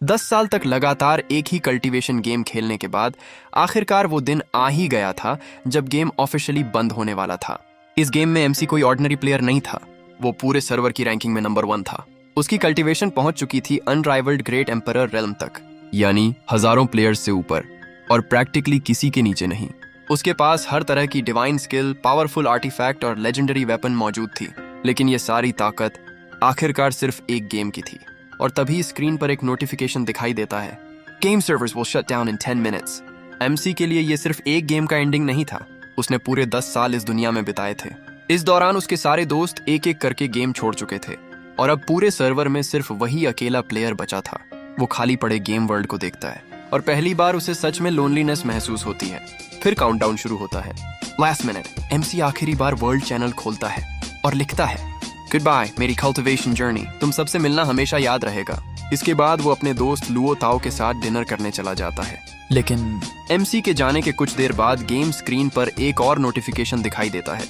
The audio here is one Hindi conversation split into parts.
10 साल तक लगातार एक ही कल्टीवेशन गेम खेलने के बाद आखिरकार वो दिन आ ही गया था जब गेम ऑफिशियली बंद होने वाला था। इस गेम में एमसी कोई ऑर्डिनरी प्लेयर नहीं था, वो पूरे सर्वर की रैंकिंग में नंबर 1 था। उसकी कल्टीवेशन पहुंच चुकी थी अनराइवल्ड ग्रेट एम्परर रेल्म तक, यानी हजारों प्लेयर्स से ऊपर और प्रैक्टिकली किसी के नीचे नहीं। उसके पास हर तरह की डिवाइन स्किल, पावरफुल आर्टिफैक्ट और लेजेंडरी वेपन मौजूद थी, लेकिन ये सारी ताकत आखिरकार सिर्फ एक गेम की थी। और तभी स्क्रीन पर एक नोटिफिकेशन दिखाई देता है, game servers will shut down in 10 minutes. MC के लिए ये सिर्फ एक गेम का एंडिंग नहीं था, उसने पूरे 10 साल इस दुनिया में बिताए थे। इस दौरान उसके सारे दोस्त एक एक करके गेम छोड़ चुके थे और अब पूरे सर्वर में सिर्फ वही अकेला प्लेयर बचा था। वो खाली पड़े गेम वर्ल्ड को देखता है और पहली बार उसे सच में लोनलीनेस महसूस होती है। फिर काउंटडाउन शुरू होता है। लास्ट मिनट, एमसी आखिरी बार वर्ल्ड चैनल खोलता है और लिखता है, गुड बाय मेरी कल्टिवेशन जर्नी, तुम सबसे मिलना हमेशा याद रहेगा। इसके बाद वो अपने दोस्त लुओ ताओ के साथ डिनर करने चला जाता है। लेकिन एमसी के जाने के कुछ देर बाद गेम स्क्रीन पर एक और नोटिफिकेशन दिखाई देता है,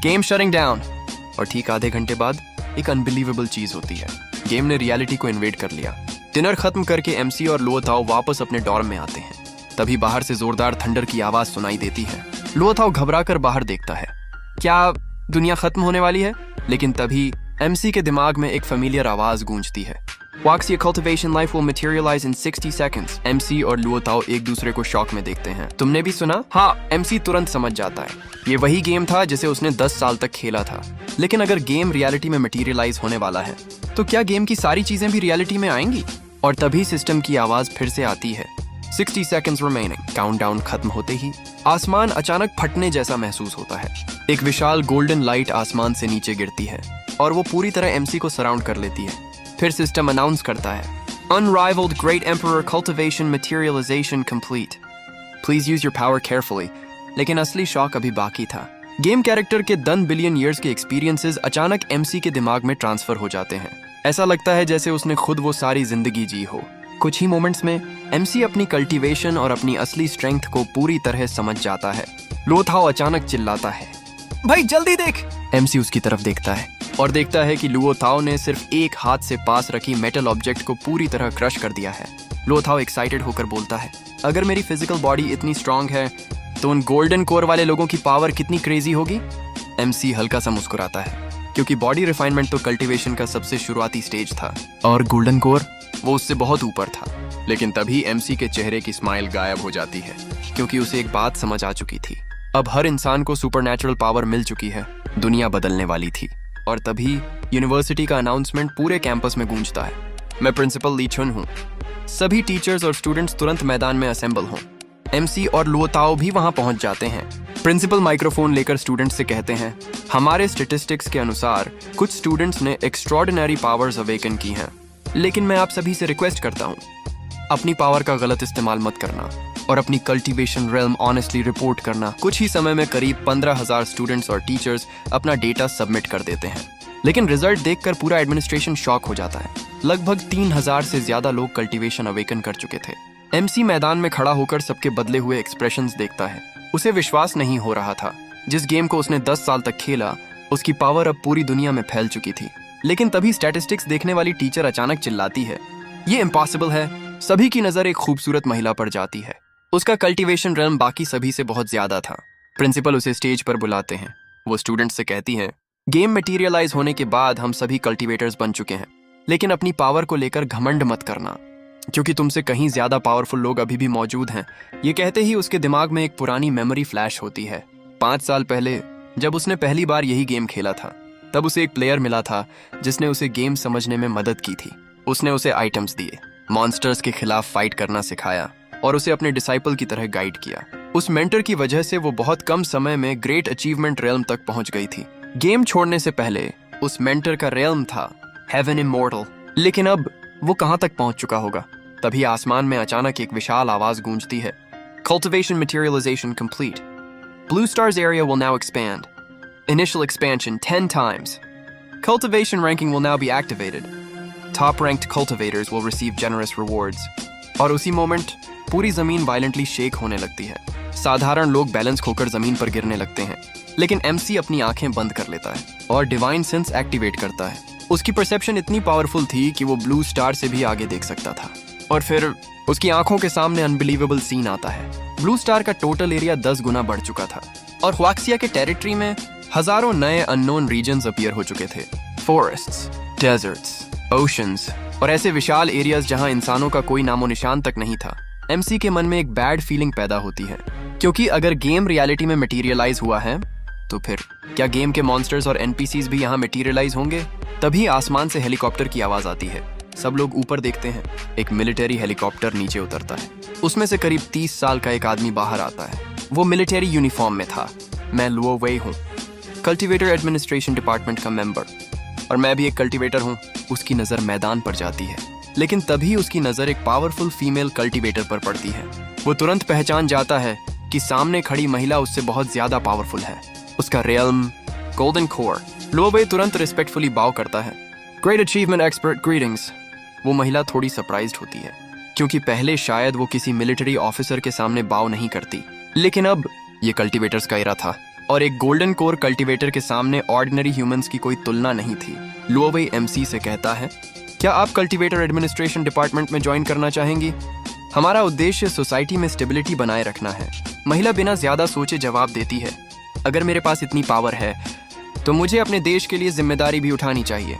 गेम शटिंग डाउन। और ठीक आधे घंटे बाद एक अनबिलीवेबल चीज होती है, गेम ने रियलिटी को इन्वेड कर लिया। डिनर खत्म करके एमसी और लुओ ताओ वापस अपने डॉर्म में आते हैं। तभी बाहर से जोरदार थंडर की आवाज सुनाई देती है। लुओ ताओ घबराकर बाहर देखता है, क्या दुनिया खत्म होने वाली है? लेकिन तभी एमसी के दिमाग में एक फेमिलियर आवाज गूंजती है, Wax your cultivation life will materialize in 60 seconds। MC और लुओ ताओ एक दूसरे को शॉक में देखते हैं। तुमने भी सुना? हाँ, एमसी तुरंत समझ जाता है, ये वही गेम था जिसे उसने 10 साल तक खेला था। लेकिन अगर गेम रियलिटी में मटेरियलाइज होने वाला है तो क्या गेम की सारी चीजें भी रियलिटी में आएंगी? और तभी सिस्टम की आवाज फिर से आती है, 60 seconds remaining। काउंटडाउन खत्म होते ही आसमान अचानक फटने जैसा महसूस होता है। एक विशाल गोल्डन लाइट आसमान से नीचे गिरती है और वो पूरी तरह एमसी को सराउंड कर लेती है। फिर सिस्टम अनाउंस करता है, unrivalled great emperor cultivation materialization complete, please use your power carefully. लेकिन असली शॉक अभी बाकी था। गेम कैरेक्टर के 10 बिलियन ईयर्स के एक्सपीरियंसेस अचानक एमसी के दिमाग में ट्रांसफर हो जाते हैं। ऐसा लगता है जैसे उसने खुद वो सारी जिंदगी जी हो। कुछ ही मोमेंट्स में एमसी अपनी कल्टीवेशन और अपनी असली स्ट्रेंथ को पूरी तरह समझ जाता है। लुओ ताओ अचानक चिल्लाता है, भाई जल्दी देख। एमसी उसकी तरफ देखता है और देखता है कि लुओ ताओ ने सिर्फ एक हाथ से पास रखी मेटल ऑब्जेक्ट को पूरी तरह क्रश कर दिया है। लुओ ताओ एक्साइटेड होकर बोलता है, अगर मेरी फिजिकल बॉडी इतनी स्ट्रांग है तो उन गोल्डन कोर वाले लोगों की पावर कितनी क्रेजी होगी। एमसी हल्का सा मुस्कुराता है, क्योंकि बॉडी रिफाइनमेंट तो कल्टीवेशन का सबसे शुरुआती स्टेज था और गोल्डन कोर वो उससे बहुत ऊपर था। लेकिन तभी एमसी के चेहरे की स्माइल गायब हो जाती है, क्योंकि उसे एक बात समझ आ चुकी थी, अब हर इंसान को सुपरनैचुरल पावर मिल चुकी है, दुनिया बदलने वाली थी। और तभी यूनिवर्सिटी का अनाउंसमेंट पूरे कैंपस में गूंजता है, मैं प्रिंसिपल ली चुन हूँ। सभी टीचर्स और स्टूडेंट्स तुरंत मैदान में असेंबल हों। एमसी और लुओ ताओ भी वहां पहुंच जाते हैं। प्रिंसिपल माइक्रोफोन लेकर स्टूडेंट्स से कहते हैं, हमारे स्टैटिस्टिक्स के अनुसार कुछ स्टूडेंट्स ने एक्स्ट्रॉर्डिनरी पावर्स अवेकन की हैं, लेकिन मैं आप सभी से रिक्वेस्ट करता हूँ, अपनी पावर का गलत इस्तेमाल मत करना और अपनी कल्टीवेशन रेल्म ऑनेस्टली रिपोर्ट करना। कुछ ही समय में करीब 15,000 स्टूडेंट्स और टीचर्स अपना डेटा सबमिट कर देते हैं। लेकिन रिजल्ट देखकर पूरा एडमिनिस्ट्रेशन शॉक हो जाता है। लगभग 3,000 से ज्यादा लोग कल्टीवेशन अवेकन कर चुके थे। एमसी मैदान में खड़ा होकर सबके बदले हुए एक्सप्रेशंस देखता है। उसे विश्वास नहीं हो रहा था, जिस गेम को उसने 10 साल तक खेला उसकी पावर अब पूरी दुनिया में फैल चुकी थी। लेकिन तभी स्टैटिस्टिक्स देखने वाली टीचर अचानक चिल्लाती है, ये इम्पॉसिबल है। सभी की नजर एक खूबसूरत महिला पर जाती है। उसका कल्टीवेशन रेल्म बाकी सभी से बहुत ज्यादा था। प्रिंसिपल उसे स्टेज पर बुलाते हैं। वो स्टूडेंट्स से कहती है, गेम मटेरियलाइज होने के बाद हम सभी कल्टीवेटर्स बन चुके हैं, लेकिन अपनी पावर को लेकर घमंड मत करना, क्योंकि तुमसे कहीं ज्यादा पावरफुल लोग अभी भी मौजूद हैं। ये कहते ही उसके दिमाग में एक पुरानी मेमोरी फ्लैश होती है। 5 साल पहले जब उसने पहली बार यही गेम खेला था, तब उसे एक प्लेयर मिला था जिसने उसे गेम समझने में मदद की थी। उसने उसे आइटम्स दिए, मॉन्स्टर्स के खिलाफ फाइट करना सिखाया और उसे अपने डिसाइपल की तरह गाइड किया। उस मेंटर की वजह से वो बहुत कम समय में ग्रेट अचीवमेंट रेल्म तक पहुंच गई थी। गेम छोड़ने से पहले उस मेंटर का रेल्म था हेवन इमॉर्टल, लेकिन अब वो कहां तक पहुंच चुका होगा। तभी आसमान में अचानक एक विशाल आवाज गूंजती है, cultivation materialization complete, blue stars area will now expand, initial expansion 10 times, cultivation ranking will now be activated, top ranked cultivators will receive generous rewards। और उसी मोमेंट पूरी जमीन वायलेंटली शेक होने लगती है। साधारण लोग बैलेंस खोकर जमीन पर गिरने लगते हैं, लेकिन एमसी अपनी आंखें बंद कर लेता है और डिवाइन सेंस एक्टिवेट करता है। उसकी परसेप्शन इतनी पावरफुल थी कि वो ब्लू स्टार से भी आगे देख सकता था। और फिर उसकी आंखों के सामने अनबिलीवेबल सीन आता है। ब्लू स्टार का टोटल एरिया 10 गुना बढ़ चुका था और ह्वाक्सिया के टेरिटरी में हजारों नए अननोन रीजन्स अपीयर हो चुके थे। फॉरेस्ट्स, डेजर्ट्स, ओशंस और ऐसे विशाल एरियाज जहां इंसानों का कोई नामो निशान तक नहीं था। एमसी के मन में एक बैड फीलिंग पैदा होती है, क्योंकि अगर गेम रियलिटी में मटेरियलाइज हुआ है तो फिर क्या गेम के मॉन्स्टर्स और एनपीसीज भी यहाँ मटेरियलाइज होंगे? तभी आसमान से हेलीकॉप्टर की आवाज आती है। सब लोग ऊपर देखते हैं। एक मिलिट्री हेलीकॉप्टर नीचे उतरता है। उसमें से करीब 30 साल का एक आदमी बाहर आता है। वो मिलिट्री यूनिफॉर्म में था। मैं लुओ वेई हूँ, कल्टीवेटर एडमिनिस्ट्रेशन डिपार्टमेंट का मेंबर, और मैं भी एक कल्टीवेटर हूँ। उसकी नजर मैदान पर जाती है, लेकिन तभी उसकी नजर एक पावरफुल फीमेल कल्टीवेटर पर पड़ती है। वो तुरंत पहचान जाता है कि सामने खड़ी महिला उससे बहुत ज्यादा पावरफुल है। उसका रियल्म गोल्डन कोर। लुओ वेई तुरंत रिस्पेक्टफुली बाव करता है। Great achievement expert, greetings. वो महिला थोड़ी सरप्राइज्ड होती है, क्योंकि पहले शायद वो किसी मिलिट्री ऑफिसर के सामने बाव नहीं करती, लेकिन अब ये कल्टीवेटर्स का एरा था और एक गोल्डन कोर कल्टीवेटर के सामने ऑर्डिनरी ह्यूमंस की कोई तुलना नहीं थी। लुओ वेई एमसी से कहता है, क्या आप कल्टीवेटर एडमिनिस्ट्रेशन डिपार्टमेंट में ज्वाइन करना चाहेंगी? हमारा उद्देश्य सोसाइटी में स्टेबिलिटी बनाए रखना है। महिला बिना ज्यादा सोचे जवाब देती है, अगर मेरे पास इतनी पावर है तो मुझे अपने देश के लिए जिम्मेदारी भी उठानी चाहिए।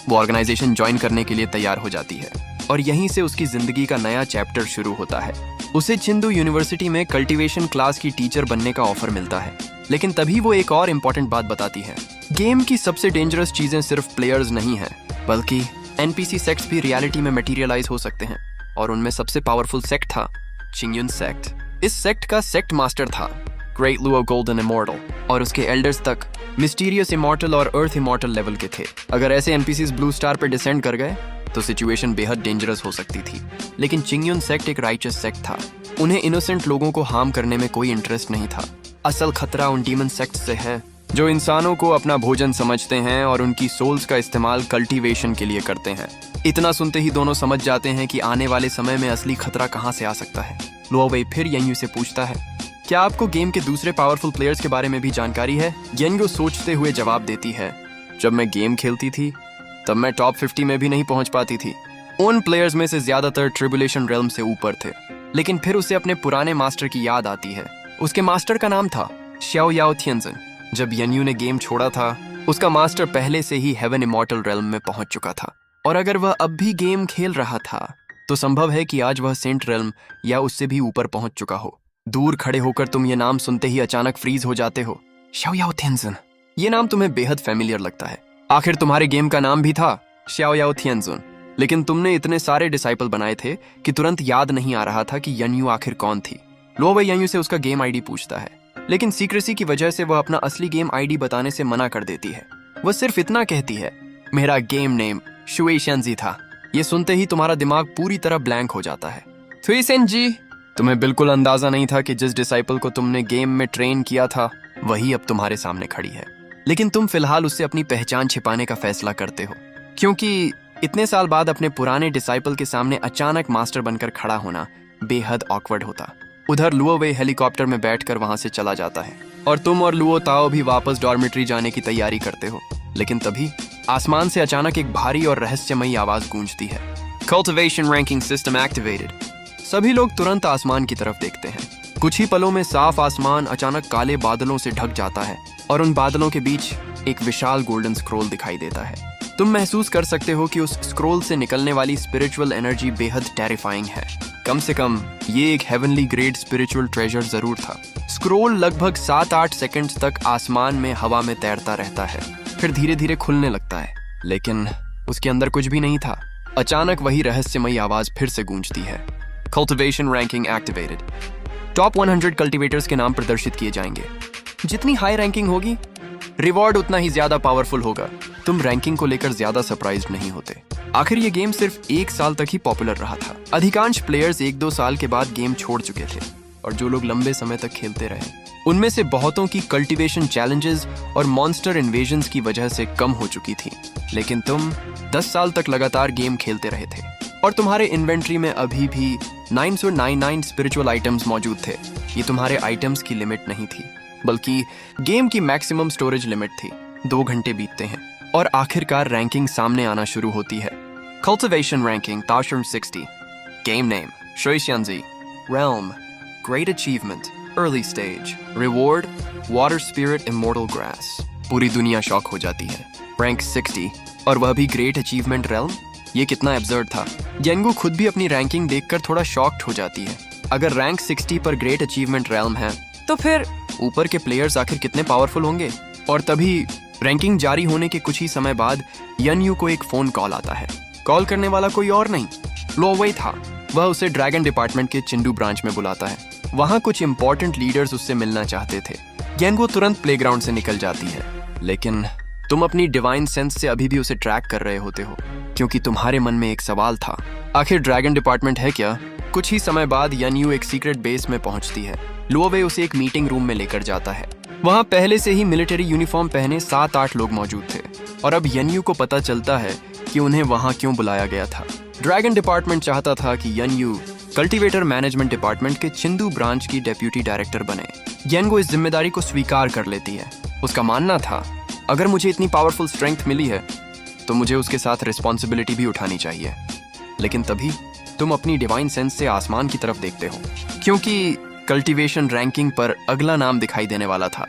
वो ऑर्गेनाइजेशन ज्वाइन करने के लिए तैयार हो जाती है और यहीं से उसकी जिंदगी का नया चैप्टर शुरू होता है। उसे चिंदू यूनिवर्सिटी में कल्टीवेशन क्लास की टीचर बनने का ऑफर मिलता है, लेकिन तभी वो एक और इम्पोर्टेंट बात बताती है। गेम की सबसे डेंजरस चीजें सिर्फ प्लेयर्स नहीं हैं, बल्कि एनपीसी सेक्ट्स भी रियलिटी में मटेरियलाइज हो सकते हैं, और उनमें सबसे पावरफुल सेक्ट था चिंगयुन सेक्ट। इस सेक्ट का सेक्ट मास्टर था ग्रेट लुओ गोल्डन इमॉर्टल, और उसके एल्डर्स तक मिस्टीरियस इमॉर्टल और अर्थ इमॉर्टल लेवल के थे। अगर ऐसे एनपीसीज ब्लू स्टार पर डिसेंड कर गए तो सिचुएशन बेहद डेंजरस हो सकती थी। लेकिन चिंगयुन सेक्ट एक राइचस सेक्ट था। उन्हें इनोसेंट लोगों को हार्म करने में कोई इंटरेस्ट नहीं था। असल खतरा उन डीमन सेक्ट से है जो इंसानों को अपना भोजन समझते हैं और उनकी सोल्स का इस्तेमाल कल्टीवेशन के लिए करते हैं। इतना सुनते ही दोनों समझ जाते हैं कि आने वाले समय में असली खतरा कहां से आ सकता है। लुओ वेई फिर येंगू से पूछता है, क्या आपको गेम के दूसरे पावरफुल प्लेयर्स के बारे में भी जानकारी है? येंगू सोचते हुए जवाब देती है, जब मैं गेम खेलती थी तब मैं टॉप 50 में भी नहीं पहुंच पाती थी। उन प्लेयर्स में से ज्यादातर ट्रिबुलेशन रेल्म से ऊपर थे। लेकिन फिर उसे अपने पुराने मास्टर की याद आती है। उसके मास्टर का नाम था श्याओ याओ थियनजन। जब येंगू ने गेम छोड़ा था, उसका मास्टर पहले से ही हेवन इमॉर्टल रेल्म में पहुंच चुका था, और अगर वह अब भी गेम खेल रहा था तो संभव है कि आज वह सेंट रेल्म या उससे भी ऊपर पहुंच चुका हो। दूर खड़े होकर तुम ये नाम सुनते ही अचानक फ्रीज हो जाते हो। श्याओ याओ थियनजन, ये नाम तुम्हें बेहद फेमिलियर लगता है। आखिर तुम्हारे गेम का नाम भी था श्याओ याओ थियनजन, लेकिन तुमने इतने सारे डिसाइपल बनाए थे कि तुरंत याद नहीं आ रहा था कि येंगू आखिर कौन थी। लुओ वेई येंगू से उसका गेम आईडी पूछता है, लेकिन सीक्रेसी की वजह से वह अपना असली गेम आईडी बताने से मना कर देती है। वह सिर्फ इतना कहती है, मेरा गेम नेम शुई शेंजी था। ये सुनते ही तुम्हारा दिमाग पूरी तरह ब्लैंक हो जाता है। थुईसेन जी, तुम्हें बिल्कुल अंदाजा नहीं था कि जिस डिसाइपल को तुमने गेम में ट्रेन किया था वही अब तुम्हारे सामने खड़ी है। लेकिन तुम फिलहाल उससे अपनी पहचान छिपाने का फैसला करते हो, क्योंकि इतने साल बाद अपने पुराने डिसाइपल के सामने अचानक मास्टर बनकर खड़ा होना बेहद ऑकवर्ड होता। उधर लुओ वेई हेलीकॉप्टर में बैठकर वहां से चला जाता है और तुम और लुओ ताओ भी वापस डॉर्मेट्री जाने की तैयारी करते हो। लेकिन तभी आसमान से अचानक एक भारी और रहस्यमयी आवाज गूंजती है, कल्टीवेशन रैंकिंग सिस्टम एक्टिवेटेड। सभी लोग तुरंत आसमान की तरफ देखते हैं। कुछ ही पलों में साफ आसमान अचानक काले बादलों से ढक जाता है और उन बादलों के बीच एक विशाल गोल्डन स्क्रोल दिखाई देता है। तुम महसूस कर सकते हो कि उस स्क्रोल से निकलने वाली स्पिरिचुअल एनर्जी बेहद टेरिफाइंग है। कम से कम ये एक हेवनली ग्रेड स्पिरिचुअल ट्रेजर जरूर था। स्क्रोल लगभग 7-8 सेकंड्स तक आसमान में हवा में तैरता रहता है, फिर धीरे धीरे खुलने लगता है, लेकिन उसके अंदर कुछ भी नहीं था। अचानक वही रहस्यमयी आवाज फिर से गूंजती है, cultivation ranking activated. Top 100 cultivators के नाम प्रदर्शित किए जाएंगे। जितनी हाई रैंकिंग होगी, रिवॉर्ड उतना ही ज्यादा पावरफुल होगा। तुम रैंकिंग को लेकर ज्यादा सरप्राइज्ड नहीं होते। आखिर ये गेम सिर्फ 1 साल तक ही पॉपुलर रहा था। अधिकांश प्लेयर्स 1-2 साल के बाद गेम छोड़ चुके थे, और जो लोग लंबे समय तक खेलते रहे उनमें से बहुतों की कल्टीवेशन चैलेंजेस और मॉन्स्टर इन्वेजन्स की वजह से कम हो चुकी थी। लेकिन तुम 10 साल तक लगातार गेम खेलते रहे थे, और तुम्हारे इन्वेंट्री में अभी भी 999 स्पिरिचुअल आइटम्स मौजूद थे। ये तुम्हारे आइटम्स की लिमिट नहीं थी, बल्कि गेम की मैक्सिमम स्टोरेज लिमिट थी। 2 घंटे बीतते हैं और आखिरकार रैंकिंग सामने आना शुरू होती है। कल्टीवेशन रैंकिंग ताशर्म 60। Game name, Shui Xianzi. Realm, Great Achievement, Early Stage. Reward, Water Spirit Immortal Grass. पूरी दुनिया शॉक हो जाती है। Rank 60 और वह भी Great Achievement Realm? ये कितना एब्सर्ड था। येंगू खुद भी अपनी रैंकिंग देखकर थोड़ा शॉक्ड हो जाती है। अगर रैंक 60 पर ग्रेट अचीवमेंट रेल्म है तो फिर ऊपर के प्लेयर्स आखिर कितने पावरफुल होंगे। और तभी रैंकिंग जारी होने के कुछ ही समय बाद यनयू को एक फोन कॉल आता है। कॉल करने वाला कोई और नहीं, लो वेई था। वह उसे ड्रैगन डिपार्टमेंट के चिंडू ब्रांच में बुलाता है। वहाँ कुछ इंपॉर्टेंट लीडर्स उससे मिलना चाहते थे। येंगू तुरंत प्लेग्राउंड से निकल जाती है, लेकिन तुम अपनी डिवाइन सेंस से अभी भी उसे ट्रैक कर रहे होते हो, क्योंकि तुम्हारे मन में एक सवाल था, आखिर ड्रैगन डिपार्टमेंट है क्या। कुछ ही समय बाद यनयू एक सीक्रेट बेस में पहुंचती है। लुओवे उसे एक मीटिंग रूम में लेकर जाता है। वहां पहले से ही मिलिट्री यूनिफॉर्म पहने 7-8 लोग मौजूद थे और अब यनयू को पता चलता है कि उन्हें वहां क्यों बुलाया गया था। ड्रैगन डिपार्टमेंट चाहता था कि यनयू कल्टीवेटर मैनेजमेंट डिपार्टमेंट के चिंदू ब्रांच की डेप्यूटी डायरेक्टर बने। येंगू इस जिम्मेदारी को स्वीकार कर लेती है। उसका मानना था, अगर मुझे इतनी पावरफुल स्ट्रेंथ मिली है तो मुझे उसके साथ रिस्पॉन्सिबिलिटी भी उठानी चाहिए। लेकिन तभी तुम अपनी डिवाइन सेंस से आसमान की तरफ देखते हो, क्योंकि कल्टीवेशन रैंकिंग पर अगला नाम दिखाई देने वाला था।